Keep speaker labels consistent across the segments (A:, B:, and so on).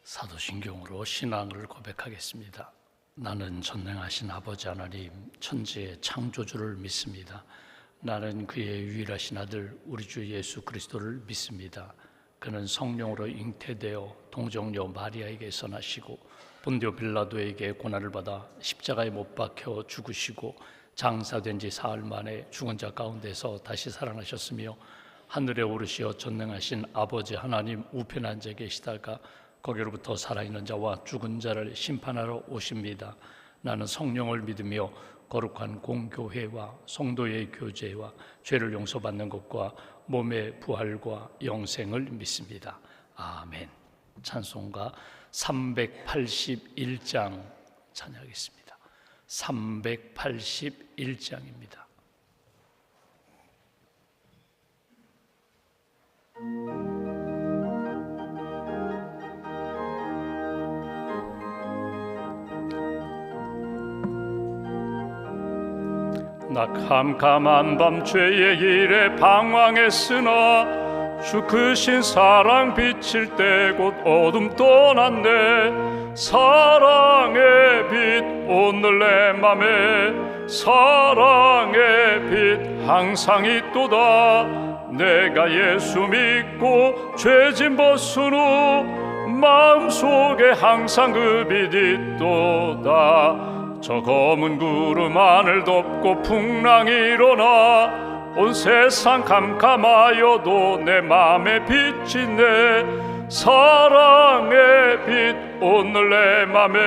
A: 사도신경으로 신앙을 고백하겠습니다. 나는 전능하신 아버지 하나님 천지의 창조주를 믿습니다. 나는 그의 유일하신 아들 우리 주 예수 그리스도를 믿습니다. 그는 성령으로 잉태되어 동정녀 마리아에게서 나시고 본디오 빌라도에게 고난을 받아 십자가에 못 박혀 죽으시고 장사된 지 사흘 만에 죽은 자 가운데서 다시 살아나셨으며 하늘에 오르시어 전능하신 아버지 하나님 우편에 앉아 계시다가 거기로부터 살아있는 자와 죽은 자를 심판하러 오십니다. 나는 성령을 믿으며 거룩한 공교회와 성도의 교제와 죄를 용서받는 것과 몸의 부활과 영생을 믿습니다. 아멘. 찬송가 381장 찬양하겠습니다. 381장입니다. 나 캄캄한 밤 죄의 길에 방황했으나 주 크신 사랑 비칠 때 곧 어둠 떠났네. 사랑의 빛 오늘 내 맘에 사랑의 빛 항상 있도다. 내가 예수 믿고 죄짐 벗은 후 마음속에 항상 그 빛 있도다. 저 검은 구름 하늘 덮고 풍랑이 일어나 온 세상 캄캄하여도 내 맘에 빛이 있네. 사랑의 빛 오늘 내 맘에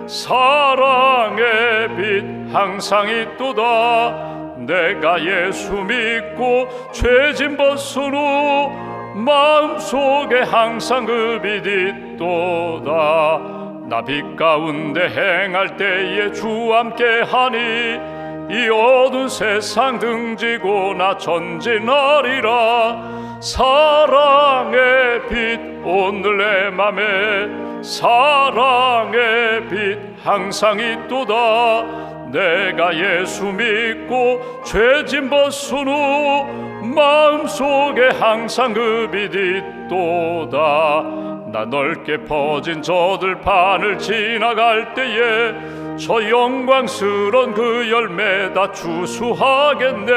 A: 사랑의 빛 항상 있도다. 내가 예수 믿고 죄짐 벗은 후 마음속에 항상 그 빛 있도다. 나 빛 가운데 행할 때에 주 함께하니 이 어두운 세상 등지고 나 전진하리라. 사랑의 빛 오늘 내 맘에 사랑의 빛 항상 있도다. 내가 예수 믿고 죄짐 벗은 후 마음속에 항상 그 빛 있도다. 나 넓게 퍼진 저 들판을 지나갈 때에 저 영광스러운 그 열매 다 추수하겠네.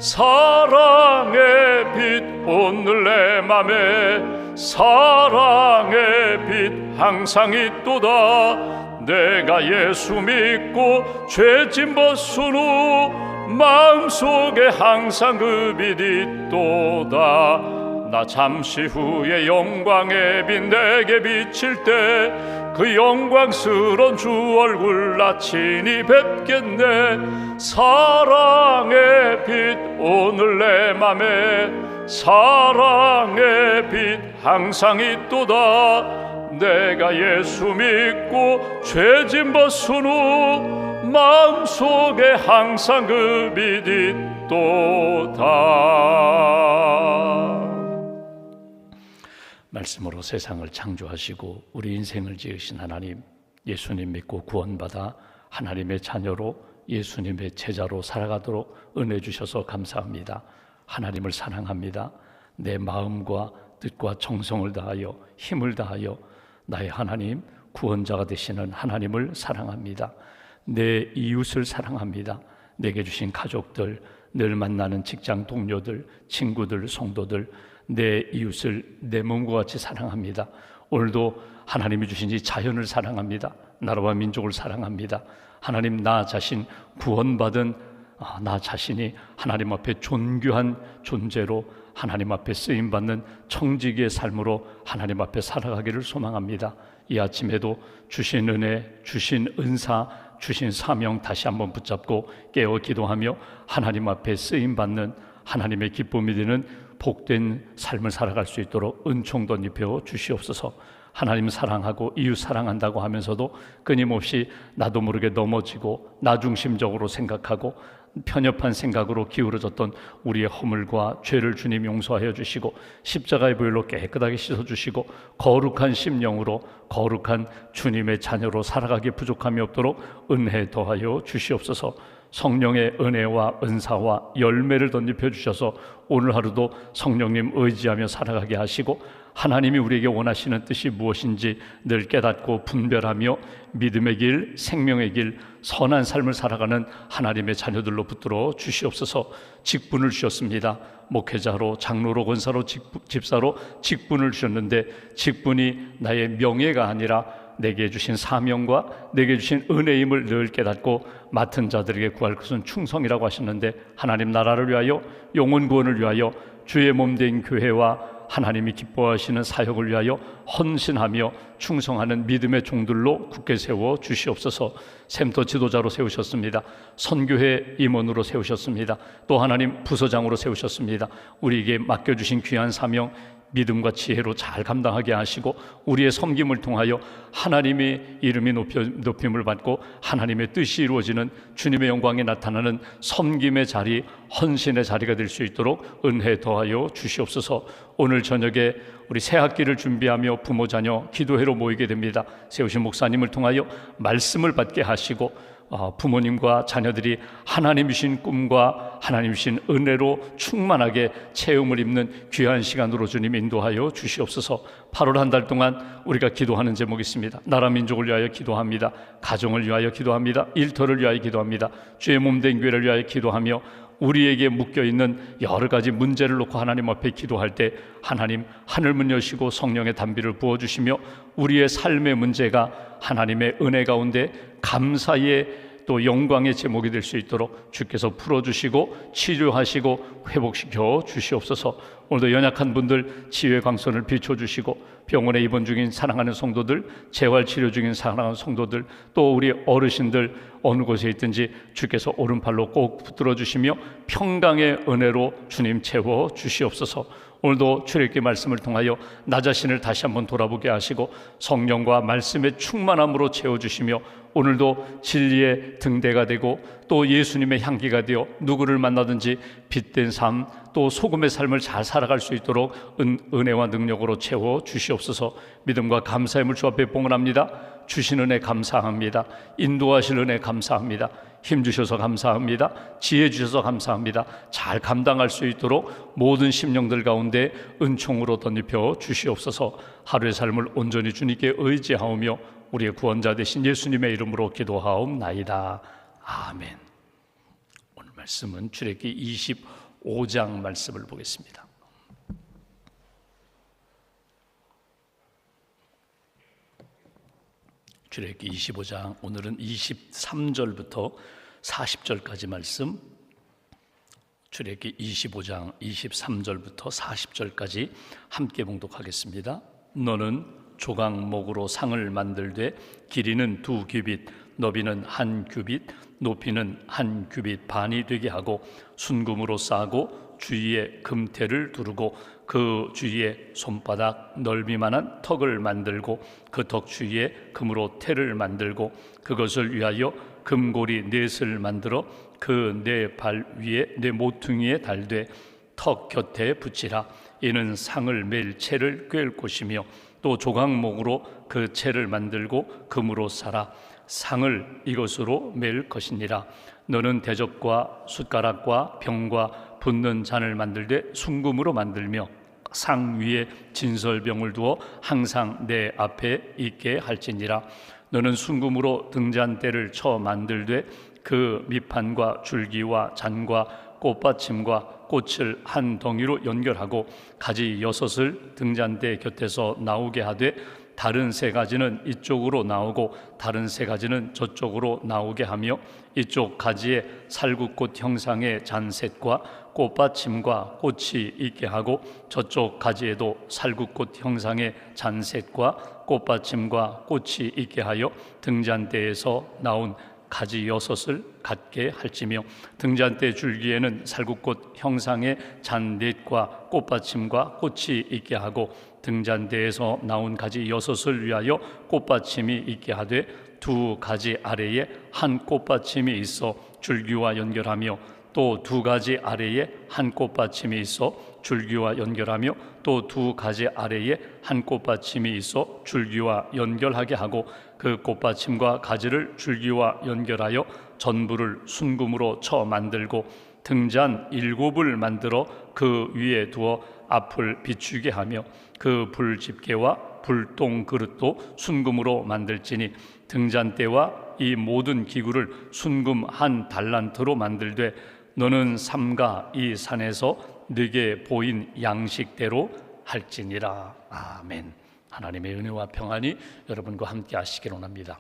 A: 사랑의 빛 오늘 내 맘에 사랑의 빛 항상 있도다. 내가 예수 믿고 죄짐 벗은 후 마음속에 항상 그 빛 있도다. 나 잠시 후에 영광의 빛 내게 비칠 때 그 영광스러운 주 얼굴 나 친히 뵙겠네. 사랑의 빛 오늘 내 맘에 사랑의 빛 항상 있도다. 내가 예수 믿고 죄짐 벗은 후 마음속에 항상 그 빛 있도다. 말씀으로 세상을 창조하시고 우리 인생을 지으신 하나님, 예수님 믿고 구원받아 하나님의 자녀로 예수님의 제자로 살아가도록 은혜 주셔서 감사합니다. 하나님을 사랑합니다. 내 마음과 뜻과 정성을 다하여 힘을 다하여 나의 하나님 구원자가 되시는 하나님을 사랑합니다. 내 이웃을 사랑합니다. 내게 주신 가족들, 늘 만나는 직장 동료들, 친구들, 성도들, 내 이웃을 내 몸과 같이 사랑합니다. 오늘도 하나님이 주신 이 자연을 사랑합니다. 나라와 민족을 사랑합니다. 하나님, 나 자신 구원받은 나 자신이 하나님 앞에 존귀한 존재로 하나님 앞에 쓰임받는 청지기의 삶으로 하나님 앞에 살아가기를 소망합니다. 이 아침에도 주신 은혜, 주신 은사, 주신 사명 다시 한번 붙잡고 깨어 기도하며 하나님 앞에 쓰임받는 하나님의 기쁨이 되는 복된 삶을 살아갈 수 있도록 은총 덧입혀 주시옵소서. 하나님 사랑하고 이웃 사랑한다고 하면서도 끊임없이 나도 모르게 넘어지고 나 중심적으로 생각하고 편협한 생각으로 기울어졌던 우리의 허물과 죄를 주님 용서하여 주시고 십자가의 보혈로 깨끗하게 씻어주시고 거룩한 심령으로 거룩한 주님의 자녀로 살아가기 부족함이 없도록 은혜 더하여 주시옵소서. 성령의 은혜와 은사와 열매를 덧입혀 주셔서 오늘 하루도 성령님 의지하며 살아가게 하시고, 하나님이 우리에게 원하시는 뜻이 무엇인지 늘 깨닫고 분별하며 믿음의 길, 생명의 길, 선한 삶을 살아가는 하나님의 자녀들로 붙들어 주시옵소서. 직분을 주셨습니다. 목회자로, 장로로, 권사로, 집사로 직분을 주셨는데, 직분이 나의 명예가 아니라 내게 주신 사명과 내게 주신 은혜임을 늘 깨닫고 맡은 자들에게 구할 것은 충성이라고 하셨는데, 하나님 나라를 위하여, 영혼 구원을 위하여, 주의 몸된 교회와 하나님이 기뻐하시는 사역을 위하여 헌신하며 충성하는 믿음의 종들로 굳게 세워 주시옵소서. 샘터 지도자로 세우셨습니다. 선교회 임원으로 세우셨습니다. 또 하나님 부서장으로 세우셨습니다. 우리에게 맡겨주신 귀한 사명 믿음과 지혜로 잘 감당하게 하시고, 우리의 섬김을 통하여 하나님의 이름이 높임을 받고 하나님의 뜻이 이루어지는 주님의 영광이 나타나는 섬김의 자리, 헌신의 자리가 될 수 있도록 은혜 더하여 주시옵소서. 오늘 저녁에 우리 새 학기를 준비하며 부모 자녀 기도회로 모이게 됩니다. 세우신 목사님을 통하여 말씀을 받게 하시고, 부모님과 자녀들이 하나님이신 꿈과 하나님이신 은혜로 충만하게 체험을 입는 귀한 시간으로 주님 인도하여 주시옵소서. 8월 한 달 동안 우리가 기도하는 제목이 있습니다. 나라 민족을 위하여 기도합니다. 가정을 위하여 기도합니다. 일터를 위하여 기도합니다. 주의 몸된 교회를 위하여 기도하며, 우리에게 묶여있는 여러 가지 문제를 놓고 하나님 앞에 기도할 때 하나님 하늘문 여시고 성령의 단비를 부어주시며, 우리의 삶의 문제가 하나님의 은혜 가운데 감사의 또 영광의 제목이 될 수 있도록 주께서 풀어주시고 치료하시고 회복시켜 주시옵소서. 오늘도 연약한 분들 치유의 광선을 비춰주시고, 병원에 입원 중인 사랑하는 성도들, 재활치료 중인 사랑하는 성도들, 또 우리 어르신들 어느 곳에 있든지 주께서 오른팔로 꼭 붙들어 주시며 평강의 은혜로 주님 채워 주시옵소서. 오늘도 출애굽기 말씀을 통하여 나 자신을 다시 한번 돌아보게 하시고 성령과 말씀의 충만함으로 채워주시며, 오늘도 진리의 등대가 되고 또 예수님의 향기가 되어 누구를 만나든지 빛된 삶, 또 소금의 삶을 잘 살아갈 수 있도록 은혜와 능력으로 채워 주시옵소서. 믿음과 감사의 물 주 앞에 봉헌합니다. 주신 은혜 감사합니다. 인도하실 은혜 감사합니다. 힘 주셔서 감사합니다. 지혜 주셔서 감사합니다. 잘 감당할 수 있도록 모든 심령들 가운데 은총으로 덧입혀 주시옵소서. 하루의 삶을 온전히 주님께 의지하오며 우리의 구원자 되신 예수님의 이름으로 기도하옵나이다. 아멘. 오늘 말씀은 출애굽기 25장 말씀을 보겠습니다. 출애굽기 25장, 오늘은 23절부터 40절까지 말씀, 출애굽기 25장 23절부터 40절까지 함께 봉독하겠습니다. 너는 조각목으로 상을 만들되 길이는 2규빗, 너비는 1규빗, 높이는 1규빗 반이 되게 하고 순금으로 싸고 주위에 금테를 두르고 그 주위에 손바닥 넓이만한 턱을 만들고 그 턱 주위에 금으로 테를 만들고 그것을 위하여 금고리 넷을 만들어 그 네 발 위에 네 모퉁이에 달되 턱 곁에 붙이라. 이는 상을 맬 채를 꿰을 곳이며 또 조각목으로 그 채를 만들고 금으로 사라. 상을 이것으로 맬 것이니라. 너는 대접과 숟가락과 병과 붓는 잔을 만들되 순금으로 만들며 상 위에 진설병을 두어 항상 내 앞에 있게 할지니라. 너는 순금으로 등잔대를 쳐 만들되 그 밑판과 줄기와 잔과 꽃받침과 꽃을 한 덩이로 연결하고 가지 6을 등잔대 곁에서 나오게 하되 다른 3가지는 이쪽으로 나오고 다른 3가지는 저쪽으로 나오게 하며 이쪽 가지에 살구꽃 형상의 잔셋과 꽃받침과 꽃이 있게 하고 저쪽 가지에도 살구꽃 형상의 잔셋과 꽃받침과 꽃이 있게 하여 등잔대에서 나온 가지 6을 갖게 할지며 등잔대 줄기에는 살구꽃 형상의 잔넷과 꽃받침과 꽃이 있게 하고 등잔대에서 나온 가지 6을 위하여 꽃받침이 있게 하되 2가지 아래에 한 꽃받침이 있어 줄기와 연결하며 또 2가지 아래에 한 꽃받침이 있어 줄기와 연결하며 또 2가지 아래에 한 꽃받침이 있어 줄기와 연결하게 하고 그 꽃받침과 가지를 줄기와 연결하여 전부를 순금으로 쳐 만들고 등잔 7을 만들어 그 위에 두어 앞을 비추게 하며 그 불집게와 불똥 그릇도 순금으로 만들지니 등잔대와 이 모든 기구를 순금 한 달란트로 만들되 너는 삼가 이 산에서 네게 보인 양식대로 할지니라. 아멘. 하나님의 은혜와 평안이 여러분과 함께 하시기를 원합니다.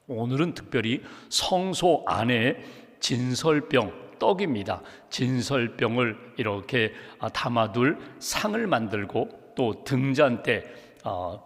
A: 오늘은 특별히 성소 안에 진설병, 떡입니다. 진설병을 이렇게 담아둘 상을 만들고 또 등잔대,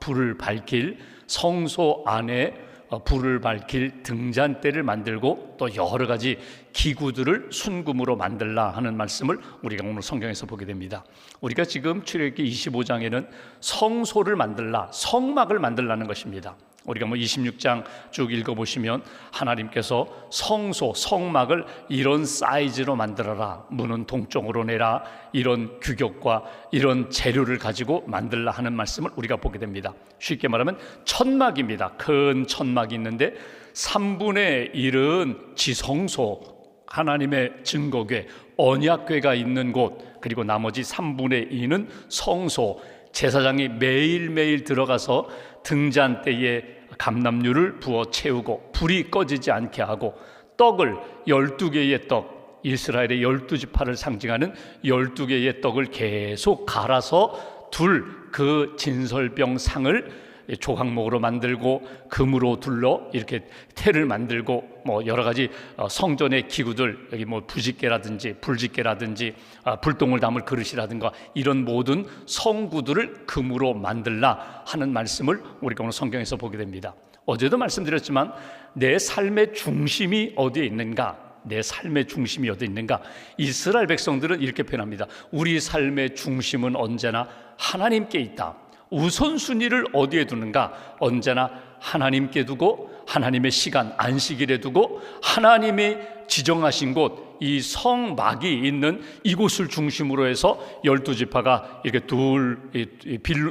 A: 불을 밝힐 성소 안에 불을 밝힐 등잔대를 만들고 또 여러 가지 기구들을 순금으로 만들라 하는 말씀을 우리가 오늘 성경에서 보게 됩니다. 우리가 지금 출애굽기 25장에는 성소를 만들라, 성막을 만들라는 것입니다. 우리가 26장 쭉 읽어보시면 하나님께서 성소, 성막을 이런 사이즈로 만들어라, 문은 동쪽으로 내라, 이런 규격과 이런 재료를 가지고 만들라 하는 말씀을 우리가 보게 됩니다. 쉽게 말하면 천막입니다. 큰 천막이 있는데 3분의 1은 지성소, 하나님의 증거궤, 언약궤가 있는 곳, 그리고 나머지 3분의 2는 성소, 제사장이 매일매일 들어가서 등잔대에 감람유를 부어 채우고 불이 꺼지지 않게 하고 떡을 12개의 떡, 이스라엘의 12지파를 상징하는 12개의 떡을 계속 갈아서 둘 그 진설병 상을 조각목으로 만들고 금으로 둘러 이렇게 태를 만들고 여러 가지 성전의 기구들, 여기 부집개라든지 불집개라든지 불똥을 담을 그릇이라든가 이런 모든 성구들을 금으로 만들라 하는 말씀을 우리가 오늘 성경에서 보게 됩니다. 어제도 말씀드렸지만 내 삶의 중심이 어디에 있는가? 내 삶의 중심이 어디에 있는가? 이스라엘 백성들은 이렇게 표현합니다. 우리 삶의 중심은 언제나 하나님께 있다. 우선순위를 어디에 두는가? 언제나 하나님께 두고 하나님의 시간, 안식일에 두고 하나님이 지정하신 곳, 이 성막이 있는 이곳을 중심으로 해서 12지파가 이렇게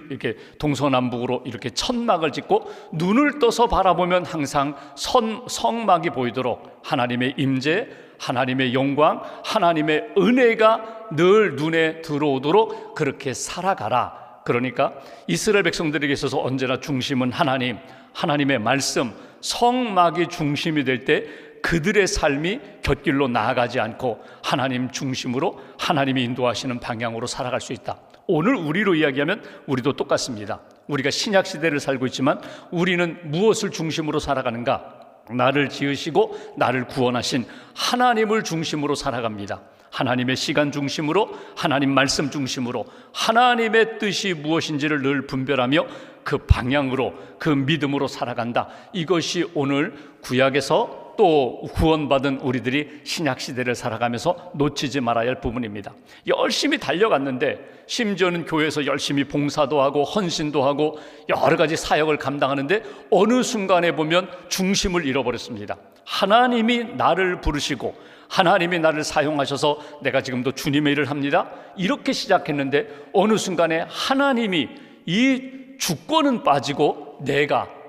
A: 이렇게 동서남북으로 이렇게 천막을 짓고 눈을 떠서 바라보면 항상 성막이 보이도록 하나님의 임재, 하나님의 영광, 하나님의 은혜가 늘 눈에 들어오도록 그렇게 살아가라. 그러니까 이스라엘 백성들에게 있어서 언제나 중심은 하나님, 하나님의 말씀, 성막이 중심이 될 때 그들의 삶이 곁길로 나아가지 않고 하나님 중심으로 하나님이 인도하시는 방향으로 살아갈 수 있다. 오늘 우리로 이야기하면 우리도 똑같습니다. 우리가 신약 시대를 살고 있지만 우리는 무엇을 중심으로 살아가는가? 나를 지으시고 나를 구원하신 하나님을 중심으로 살아갑니다. 하나님의 시간 중심으로, 하나님 말씀 중심으로 하나님의 뜻이 무엇인지를 늘 분별하며 그 방향으로, 그 믿음으로 살아간다. 이것이 오늘 구약에서 또 구원받은 우리들이 신약시대를 살아가면서 놓치지 말아야 할 부분입니다. 열심히 달려갔는데 심지어는 교회에서 열심히 봉사도 하고 헌신도 하고 여러 가지 사역을 감당하는데 어느 순간에 보면 중심을 잃어버렸습니다. 하나님이 나를 부르시고 하나님이 나를 사용하셔서 내가 지금도 주님의 일을 합니다, 이렇게 시작했는데 어느 순간에 하나님이 이 주권은 빠지고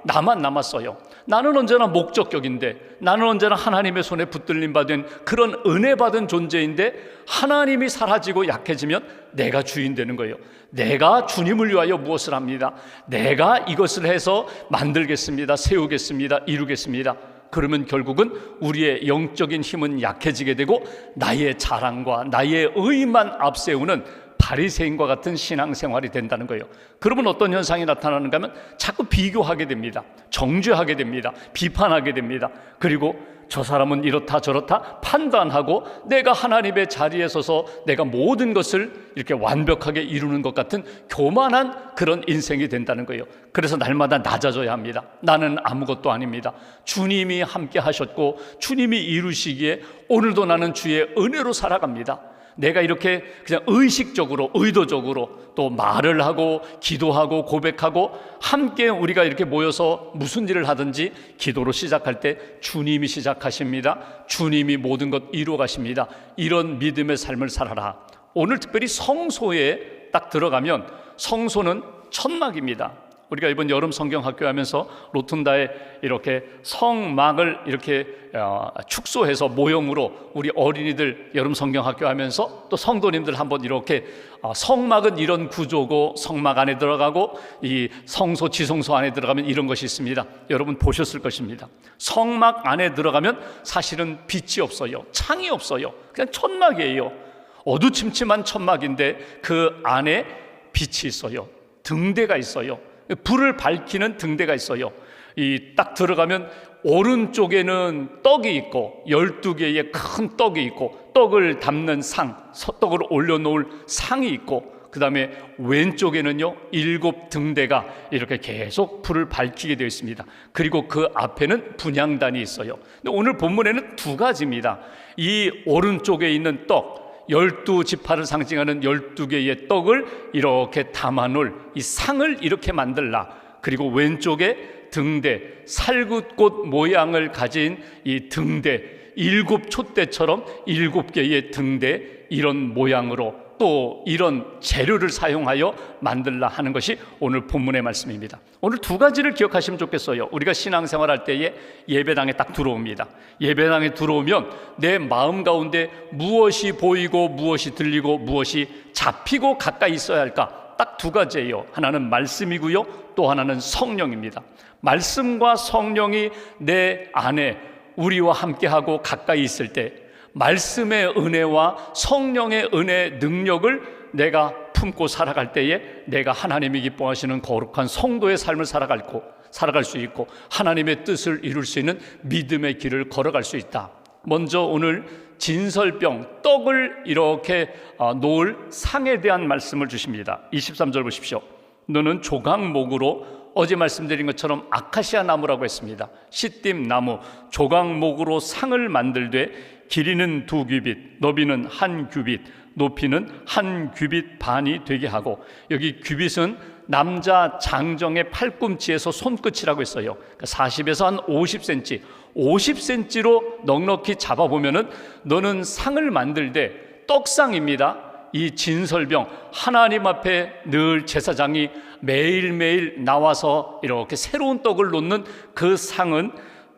A: 나만 남았어요. 나는 언제나 목적격인데, 나는 언제나 하나님의 손에 붙들림 받은 그런 은혜 받은 존재인데 하나님이 사라지고 약해지면 내가 주인 되는 거예요. 내가 주님을 위하여 무엇을 합니다. 내가 이것을 해서 만들겠습니다, 세우겠습니다, 이루겠습니다. 그러면 결국은 우리의 영적인 힘은 약해지게 되고 나의 자랑과 나의 의만 앞세우는 바리새인과 같은 신앙생활이 된다는 거예요. 그러면 어떤 현상이 나타나는가 하면 자꾸 비교하게 됩니다. 정죄하게 됩니다. 비판하게 됩니다. 그리고 저 사람은 이렇다 저렇다 판단하고 내가 하나님의 자리에 서서 내가 모든 것을 이렇게 완벽하게 이루는 것 같은 교만한 그런 인생이 된다는 거예요. 그래서 날마다 낮아져야 합니다. 나는 아무것도 아닙니다. 주님이 함께 하셨고 주님이 이루시기에 오늘도 나는 주의 은혜로 살아갑니다. 내가 이렇게 그냥 의식적으로, 의도적으로 또 말을 하고 기도하고 고백하고 함께 우리가 이렇게 모여서 무슨 일을 하든지 기도로 시작할 때 주님이 시작하십니다. 주님이 모든 것 이루어 가십니다. 이런 믿음의 삶을 살아라. 오늘 특별히 성소에 딱 들어가면 성소는 천막입니다. 우리가 이번 여름 성경학교 하면서 로툰다에 이렇게 성막을 이렇게 축소해서 모형으로 우리 어린이들 여름 성경학교 하면서 또 성도님들 한번 이렇게 성막은 이런 구조고 성막 안에 들어가고 이 성소 지성소 안에 들어가면 이런 것이 있습니다. 여러분 보셨을 것입니다. 성막 안에 들어가면 사실은 빛이 없어요. 창이 없어요. 그냥 천막이에요. 어두침침한 천막인데 그 안에 빛이 있어요. 등대가 있어요. 불을 밝히는 등대가 있어요. 이 딱 들어가면 오른쪽에는 떡이 있고 12개의 큰 떡이 있고 떡을 담는 상, 떡을 올려놓을 상이 있고 그 다음에 왼쪽에는요 7 등대가 이렇게 계속 불을 밝히게 되어 있습니다. 그리고 그 앞에는 분향단이 있어요. 근데 오늘 본문에는 2가지입니다. 이 오른쪽에 있는 떡, 12지파를 상징하는 12개의 떡을 이렇게 담아놓을 이 상을 이렇게 만들라. 그리고 왼쪽에 등대, 살굿꽃 모양을 가진 이 등대, 7 촛대처럼 7개의 등대, 이런 모양으로 또 이런 재료를 사용하여 만들라 하는 것이 오늘 본문의 말씀입니다. 오늘 2가지를 기억하시면 좋겠어요. 우리가 신앙생활 할 때에 예배당에 딱 들어옵니다. 예배당에 들어오면 내 마음 가운데 무엇이 보이고 무엇이 들리고 무엇이 잡히고 가까이 있어야 할까? 딱 2가지예요. 하나는 말씀이고요, 또 하나는 성령입니다. 말씀과 성령이 내 안에 우리와 함께하고 가까이 있을 때 말씀의 은혜와 성령의 은혜의 능력을 내가 품고 살아갈 때에 내가 하나님이 기뻐하시는 거룩한 성도의 삶을 살아갈 수 있고 하나님의 뜻을 이룰 수 있는 믿음의 길을 걸어갈 수 있다. 먼저 오늘 진설병, 떡을 이렇게 놓을 상에 대한 말씀을 주십니다. 23절 보십시오. 너는 조각목으로, 어제 말씀드린 것처럼 아카시아 나무라고 했습니다. 시띠 나무, 조각목으로 상을 만들되 길이는 2규빗, 너비는 1규빗, 높이는 1규빗 반이 되게 하고, 여기 규빗은 남자 장정의 팔꿈치에서 손끝이라고 했어요. 40에서 한 50cm, 50cm로 넉넉히 잡아보면은 너는 상을 만들 때 떡상입니다. 이 진설병, 하나님 앞에 늘 제사장이 매일매일 나와서 이렇게 새로운 떡을 놓는 그 상은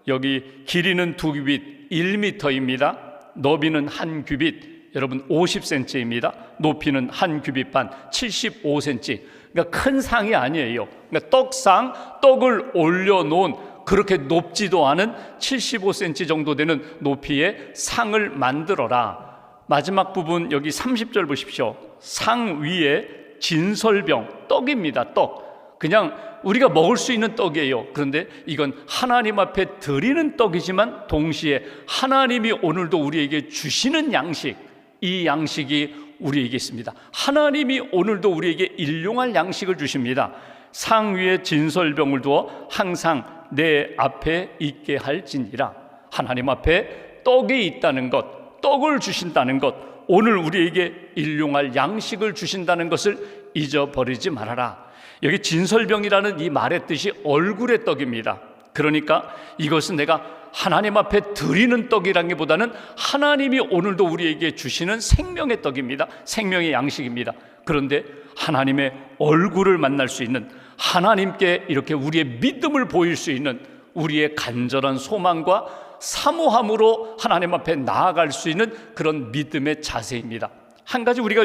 A: 여기 길이는 2규빗 1m입니다. 너비는 1규빗, 여러분 50cm입니다. 높이는 1규빗 반 75cm. 그러니까 큰 상이 아니에요. 그러니까 떡상, 떡을 올려놓은 그렇게 높지도 않은 75cm 정도 되는 높이의 상을 만들어라. 마지막 부분 여기 30절 보십시오. 상 위에 진설병, 떡입니다. 떡. 그냥 우리가 먹을 수 있는 떡이에요. 그런데 이건 하나님 앞에 드리는 떡이지만 동시에 하나님이 오늘도 우리에게 주시는 양식, 이 양식이 우리에게 있습니다. 하나님이 오늘도 우리에게 일용할 양식을 주십니다. 상 위에 진설병을 두어 항상 내 앞에 있게 할지니라. 하나님 앞에 떡이 있다는 것, 떡을 주신다는 것, 오늘 우리에게 일용할 양식을 주신다는 것을 잊어버리지 말아라. 여기 진설병이라는 이 말의 뜻이 얼굴의 떡입니다. 그러니까 이것은 내가 하나님 앞에 드리는 떡이라기보다는 하나님이 오늘도 우리에게 주시는 생명의 떡입니다. 생명의 양식입니다. 그런데 하나님의 얼굴을 만날 수 있는, 하나님께 이렇게 우리의 믿음을 보일 수 있는 우리의 간절한 소망과 사모함으로 하나님 앞에 나아갈 수 있는 그런 믿음의 자세입니다. 한 가지 우리가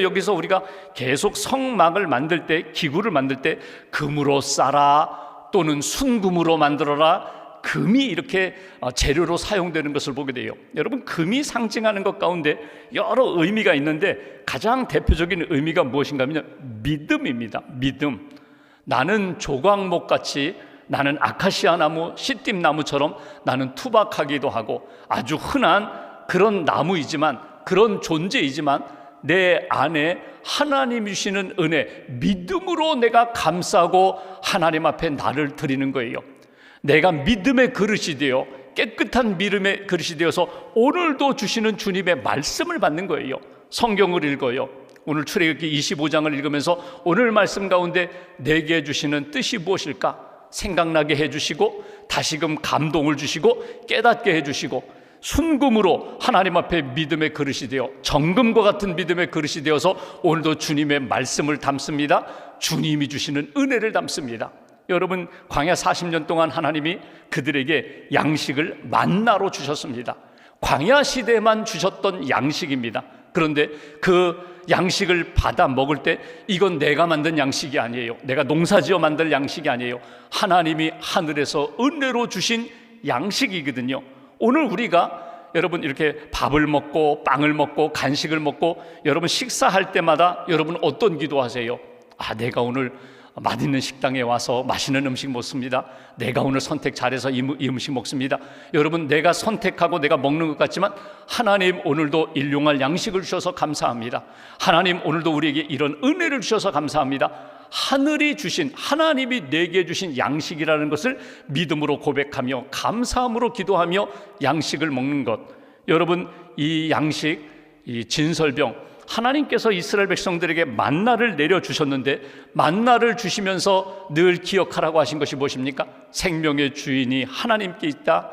A: 계속 성막을 만들 때, 기구를 만들 때 금으로 싸라 또는 순금으로 만들어라, 금이 이렇게 재료로 사용되는 것을 보게 돼요. 여러분, 금이 상징하는 것 가운데 여러 의미가 있는데 가장 대표적인 의미가 무엇인가 하면 믿음입니다. 믿음. 나는 조각목같이, 나는 아카시아 나무, 시띠 나무처럼 나는 투박하기도 하고 아주 흔한 그런 나무이지만, 그런 존재이지만 내 안에 하나님이 주시는 은혜, 믿음으로 내가 감싸고 하나님 앞에 나를 드리는 거예요. 내가 믿음의 그릇이 되어, 깨끗한 믿음의 그릇이 되어서 오늘도 주시는 주님의 말씀을 받는 거예요. 성경을 읽어요. 오늘 출애굽기 25장을 읽으면서 오늘 말씀 가운데 내게 주시는 뜻이 무엇일까 생각나게 해주시고, 다시금 감동을 주시고 깨닫게 해주시고, 순금으로 하나님 앞에 믿음의 그릇이 되어, 정금과 같은 믿음의 그릇이 되어서 오늘도 주님의 말씀을 담습니다. 주님이 주시는 은혜를 담습니다. 여러분, 광야 40년 동안 하나님이 그들에게 양식을 만나로 주셨습니다. 광야 시대에만 주셨던 양식입니다. 그런데 그 양식을 받아 먹을 때 이건 내가 만든 양식이 아니에요. 내가 농사지어 만들 양식이 아니에요. 하나님이 하늘에서 은혜로 주신 양식이거든요. 오늘 우리가 여러분 이렇게 밥을 먹고 빵을 먹고 간식을 먹고 여러분 식사할 때마다 여러분 어떤 기도하세요? 내가 오늘 맛있는 식당에 와서 맛있는 음식 먹습니다. 내가 오늘 선택 잘해서 이 음식 먹습니다. 여러분, 내가 선택하고 내가 먹는 것 같지만 하나님 오늘도 일용할 양식을 주셔서 감사합니다. 하나님 오늘도 우리에게 이런 은혜를 주셔서 감사합니다. 하늘이 주신, 하나님이 내게 주신 양식이라는 것을 믿음으로 고백하며 감사함으로 기도하며 양식을 먹는 것. 여러분, 이 양식, 이 진설병, 하나님께서 이스라엘 백성들에게 만나를 내려주셨는데 만나를 주시면서 늘 기억하라고 하신 것이 무엇입니까? 생명의 주인이 하나님께 있다.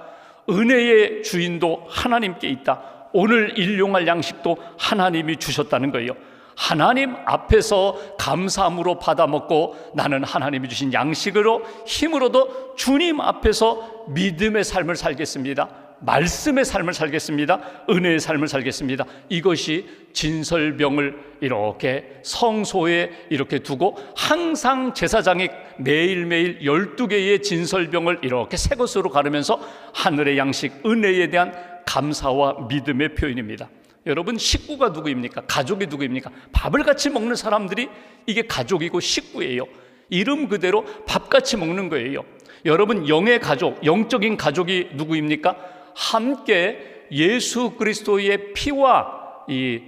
A: 은혜의 주인도 하나님께 있다. 오늘 일용할 양식도 하나님이 주셨다는 거예요. 하나님 앞에서 감사함으로 받아 먹고 나는 하나님이 주신 양식으로 힘으로도 주님 앞에서 믿음의 삶을 살겠습니다. 말씀의 삶을 살겠습니다. 은혜의 삶을 살겠습니다. 이것이 진설병을 이렇게 성소에 이렇게 두고 항상 제사장이 매일매일 12개의 진설병을 이렇게 새 것으로 가르면서 하늘의 양식, 은혜에 대한 감사와 믿음의 표현입니다. 여러분, 식구가 누구입니까? 가족이 누구입니까? 밥을 같이 먹는 사람들이 이게 가족이고 식구예요. 이름 그대로 밥같이 먹는 거예요. 여러분, 영의 가족, 영적인 가족이 누구입니까? 함께 예수 그리스도의 피와 이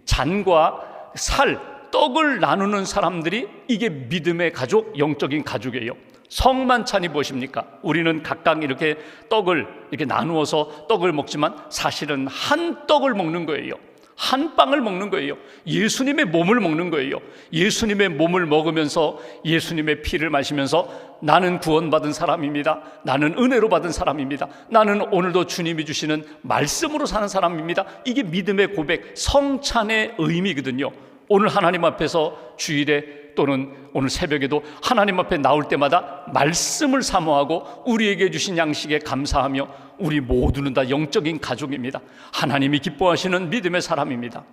A: 잔과 살, 떡을 나누는 사람들이 이게 믿음의 가족, 영적인 가족이에요. 성만찬이 무엇입니까? 우리는 각각 이렇게 떡을 이렇게 나누어서 떡을 먹지만 사실은 한 떡을 먹는 거예요. 한 빵을 먹는 거예요. 예수님의 몸을 먹는 거예요. 예수님의 몸을 먹으면서 예수님의 피를 마시면서 나는 구원받은 사람입니다. 나는 은혜로 받은 사람입니다. 나는 오늘도 주님이 주시는 말씀으로 사는 사람입니다. 이게 믿음의 고백, 성찬의 의미거든요. 오늘 하나님 앞에서 주일에 또는 오늘 새벽에도 하나님 앞에 나올 때마다 말씀을 사모하고 우리에게 주신 양식에 감사하며 우리 모두는 다 영적인 가족입니다. 하나님이 기뻐하시는 믿음의 사람입니다.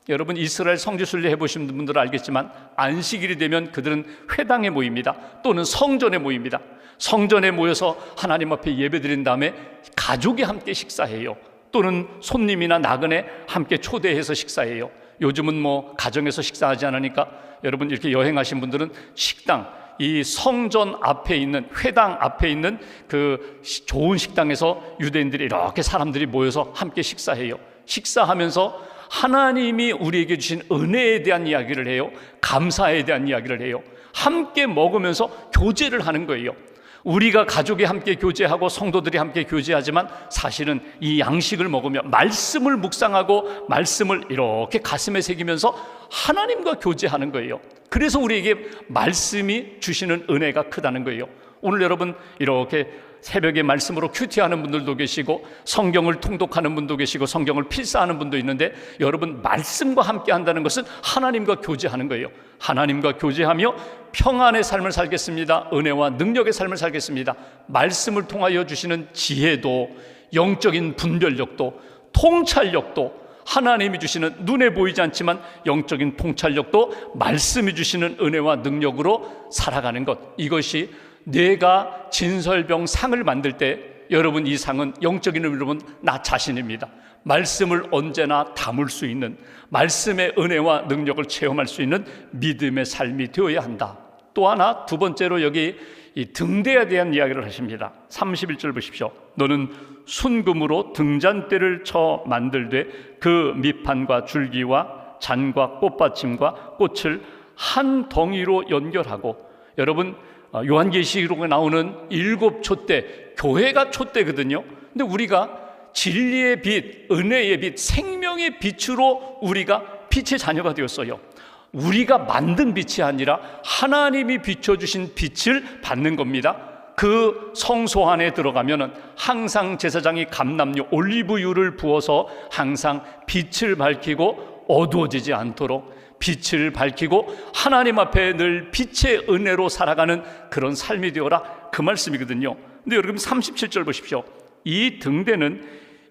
A: 여러분, 이스라엘 성지순례 해보신 분들은 알겠지만 안식일이 되면 그들은 회당에 모입니다. 또는 성전에 모입니다. 성전에 모여서 하나님 앞에 예배드린 다음에 가족이 함께 식사해요. 또는 손님이나 나그네 함께 초대해서 식사해요. 요즘은 뭐 가정에서 식사하지 않으니까 여러분 이렇게 여행하신 분들은 식당, 이 성전 앞에 있는 회당 앞에 있는 그 좋은 식당에서 유대인들이 이렇게 사람들이 모여서 함께 식사해요. 식사하면서 하나님이 우리에게 주신 은혜에 대한 이야기를 해요. 감사에 대한 이야기를 해요. 함께 먹으면서 교제를 하는 거예요. 우리가 가족이 함께 교제하고 성도들이 함께 교제하지만 사실은 이 양식을 먹으며 말씀을 묵상하고 말씀을 이렇게 가슴에 새기면서 하나님과 교제하는 거예요. 그래서 우리에게 말씀이 주시는 은혜가 크다는 거예요. 오늘 여러분 이렇게 새벽에 말씀으로 큐티하는 분들도 계시고 성경을 통독하는 분도 계시고 성경을 필사하는 분도 있는데 여러분, 말씀과 함께 한다는 것은 하나님과 교제하는 거예요. 하나님과 교제하며 평안의 삶을 살겠습니다. 은혜와 능력의 삶을 살겠습니다. 말씀을 통하여 주시는 지혜도, 영적인 분별력도, 통찰력도, 하나님이 주시는 눈에 보이지 않지만 영적인 통찰력도 말씀이 주시는 은혜와 능력으로 살아가는 것, 이것이 내가 진설병 상을 만들 때 여러분, 이 상은 영적인 의미로는 나 자신입니다. 말씀을 언제나 담을 수 있는, 말씀의 은혜와 능력을 체험할 수 있는 믿음의 삶이 되어야 한다. 또 하나, 두 번째로 여기 이 등대에 대한 이야기를 하십니다. 31절 보십시오. 너는 순금으로 등잔대를 쳐 만들되 그 밑판과 줄기와 잔과 꽃받침과 꽃을 한 덩이로 연결하고. 여러분, 요한계시록에 나오는 7 촛대, 교회가 촛대거든요. 근데 우리가 진리의 빛, 은혜의 빛, 생명의 빛으로 우리가 빛의 자녀가 되었어요. 우리가 만든 빛이 아니라 하나님이 비춰주신 빛을 받는 겁니다. 그 성소 안에 들어가면은 항상 제사장이 감람유, 올리브유를 부어서 항상 빛을 밝히고 어두워지지 않도록 빛을 밝히고 하나님 앞에 늘 빛의 은혜로 살아가는 그런 삶이 되어라, 그 말씀이거든요. 근데 여러분 37절 보십시오. 이 등대는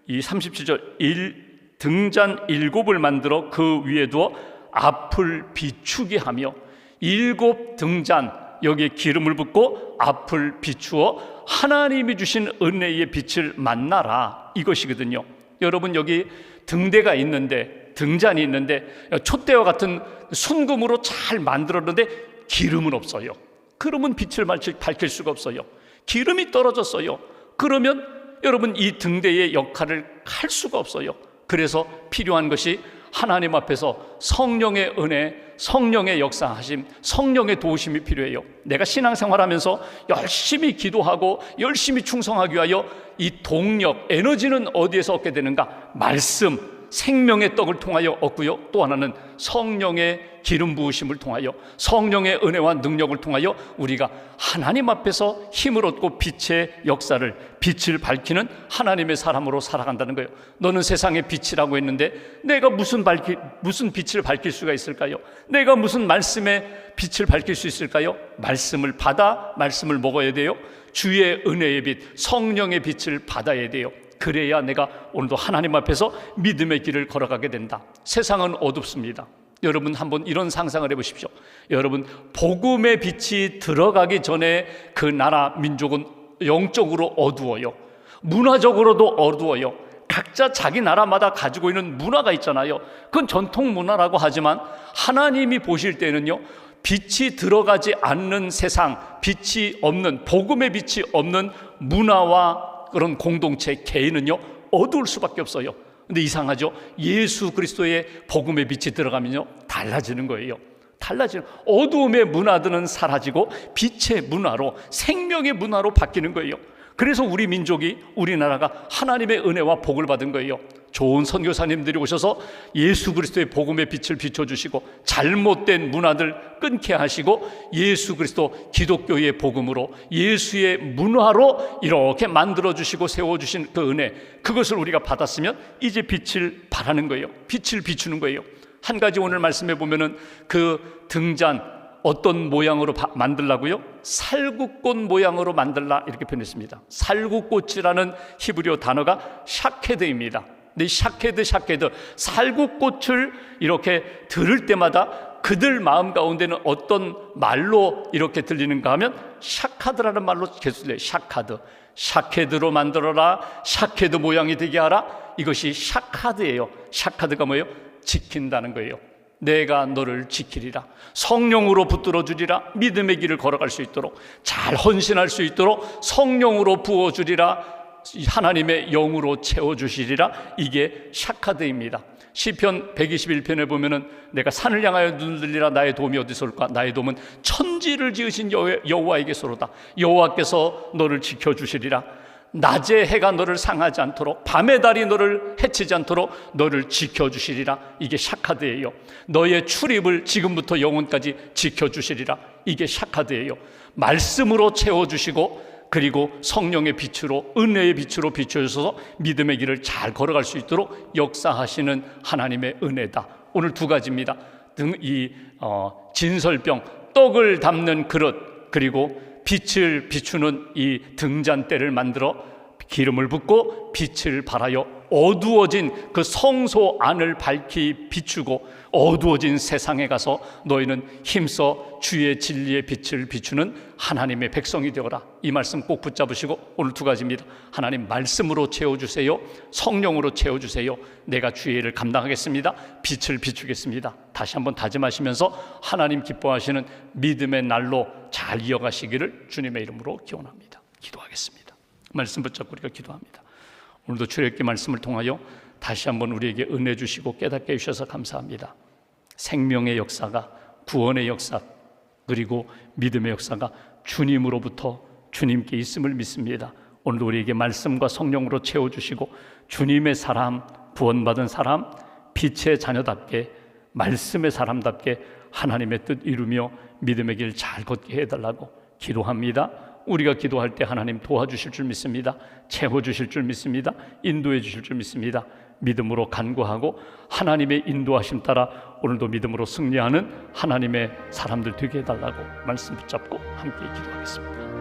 A: 이 37절 등잔 7을 만들어 그 위에 두어 앞을 비추게 하며, 7 등잔 여기에 기름을 붓고 앞을 비추어 하나님이 주신 은혜의 빛을 만나라, 이것이거든요. 여러분 여기 등대가 있는데, 등잔이 있는데 촛대와 같은 순금으로 잘 만들었는데 기름은 없어요. 그러면 빛을 밝힐 수가 없어요. 기름이 떨어졌어요. 그러면 여러분 이 등대의 역할을 할 수가 없어요. 그래서 필요한 것이 하나님 앞에서 성령의 은혜, 성령의 역사하심, 성령의 도우심이 필요해요. 내가 신앙생활하면서 열심히 기도하고 열심히 충성하기 위하여 이 동력, 에너지는 어디에서 얻게 되는가? 말씀, 생명의 떡을 통하여 얻고요. 또 하나는 성령의 기름 부으심을 통하여, 성령의 은혜와 능력을 통하여 우리가 하나님 앞에서 힘을 얻고 빛의 역사를, 빛을 밝히는 하나님의 사람으로 살아간다는 거예요. 너는 세상의 빛이라고 했는데 내가 무슨 빛을 밝힐 수가 있을까요? 내가 무슨 말씀의 빛을 밝힐 수 있을까요? 말씀을 받아 말씀을 먹어야 돼요. 주의 은혜의 빛, 성령의 빛을 받아야 돼요. 그래야 내가 오늘도 하나님 앞에서 믿음의 길을 걸어가게 된다. 세상은 어둡습니다. 여러분 한번 이런 상상을 해보십시오. 여러분 복음의 빛이 들어가기 전에 그 나라 민족은 영적으로 어두워요. 문화적으로도 어두워요. 각자 자기 나라마다 가지고 있는 문화가 있잖아요. 그건 전통 문화라고 하지만 하나님이 보실 때는요, 빛이 들어가지 않는 세상, 빛이 없는, 복음의 빛이 없는 문화와 그런 공동체, 개인은요 어두울 수밖에 없어요. 근데 이상하죠? 예수 그리스도의 복음의 빛이 들어가면요 달라지는 거예요. 달라지는, 어두움의 문화들은 사라지고 빛의 문화로, 생명의 문화로 바뀌는 거예요. 그래서 우리 민족이, 우리나라가 하나님의 은혜와 복을 받은 거예요. 좋은 선교사님들이 오셔서 예수 그리스도의 복음의 빛을 비춰주시고 잘못된 문화들 끊게 하시고 예수 그리스도 기독교의 복음으로, 예수의 문화로 이렇게 만들어주시고 세워주신 그 은혜, 그것을 우리가 받았으면 이제 빛을 발하는 거예요. 빛을 비추는 거예요. 한 가지 오늘 말씀해 보면은 그 등잔 어떤 모양으로 만들라고요? 살구꽃 모양으로 만들라, 이렇게 표현했습니다. 살구꽃이라는 히브리어 단어가 샤케드입니다. 근데 샤케드, 살구꽃을 이렇게 들을 때마다 그들 마음 가운데는 어떤 말로 이렇게 들리는가 하면 샤카드라는 말로 계속 들려요. 샤케드로 만들어라, 샤케드 모양이 되게 하라. 이것이 샤카드예요. 샤카드가 뭐예요? 지킨다는 거예요. 내가 너를 지키리라, 성령으로 붙들어 주리라, 믿음의 길을 걸어갈 수 있도록, 잘 헌신할 수 있도록 성령으로 부어주리라, 하나님의 영으로 채워주시리라. 이게 샤카드입니다. 시편 121편에 보면은 내가 산을 향하여 눈을 들리라, 나의 도움이 어디서 올까? 나의 도움은 천지를 지으신 여호와에게서로다. 여호와께서 너를 지켜주시리라. 낮에 해가 너를 상하지 않도록, 밤의 달이 너를 해치지 않도록 너를 지켜주시리라. 이게 샤카드예요. 너의 출입을 지금부터 영원까지 지켜주시리라. 이게 샤카드예요. 말씀으로 채워주시고, 그리고 성령의 빛으로, 은혜의 빛으로 비춰주셔서 믿음의 길을 잘 걸어갈 수 있도록 역사하시는 하나님의 은혜다. 오늘 두 가지입니다. 진설병, 떡을 담는 그릇, 그리고 빛을 비추는 이 등잔대를 만들어 기름을 붓고 빛을 발하여 어두워진 그 성소 안을 밝히 비추고, 어두워진 세상에 가서 너희는 힘써 주의 진리의 빛을 비추는 하나님의 백성이 되어라. 이 말씀 꼭 붙잡으시고, 오늘 두 가지입니다. 하나님 말씀으로 채워주세요. 성령으로 채워주세요. 내가 주의 일을 감당하겠습니다. 빛을 비추겠습니다. 다시 한번 다짐하시면서 하나님 기뻐하시는 믿음의 날로 잘 이어가시기를 주님의 이름으로 기원합니다. 기도하겠습니다. 말씀 붙잡고 우리가 기도합니다. 오늘도 출애굽기 말씀을 통하여 다시 한번 우리에게 은혜 주시고 깨닫게 해주셔서 감사합니다. 생명의 역사가, 구원의 역사, 그리고 믿음의 역사가 주님으로부터 주님께 있음을 믿습니다. 오늘도 우리에게 말씀과 성령으로 채워주시고 주님의 사람, 구원받은 사람, 빛의 자녀답게, 말씀의 사람답게 하나님의 뜻 이루며 믿음의 길 잘 걷게 해달라고 기도합니다. 우리가 기도할 때 하나님 도와주실 줄 믿습니다. 채워주실 줄 믿습니다. 인도해 주실 줄 믿습니다. 믿음으로 간구하고 하나님의 인도하심 따라 오늘도 믿음으로 승리하는 하나님의 사람들 되게 해달라고 말씀 붙잡고 함께 기도하겠습니다.